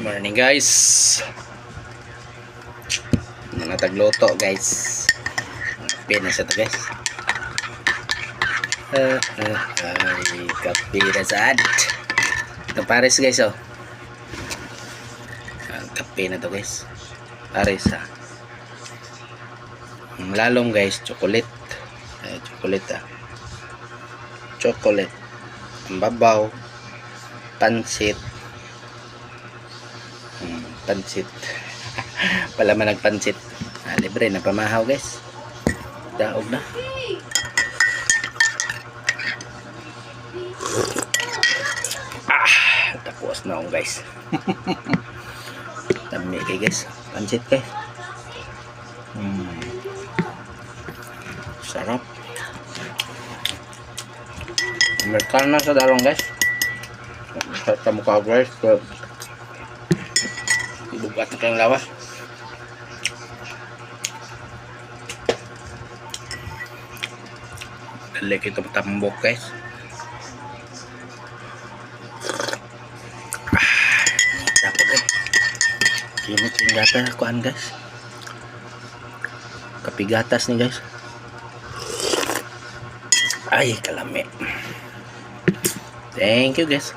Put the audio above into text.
Morning guys. Natagluto guys. Kape na siya to guys. Ay, kape na sad. Ito pares guys oh. Kape na to guys. Pares ha. Lalong guys, chocolate. Chocolate ah. Chocolate. Ang babaw. Pansit. Pansit. Palaman nagpansit. Libre na pamahaw guys. Daog na. Tapos na akong guys. Dami kay guys. Pansit kay. Sarap. Amerikana sa dalong guys. Sa mukha guys. Ibugat na kayong lawas. Dali kita tambok guys. Dapat eh. Kinit yung gata kuan guys. Kapigatas ni guys. Ay kalami. Thank you guys.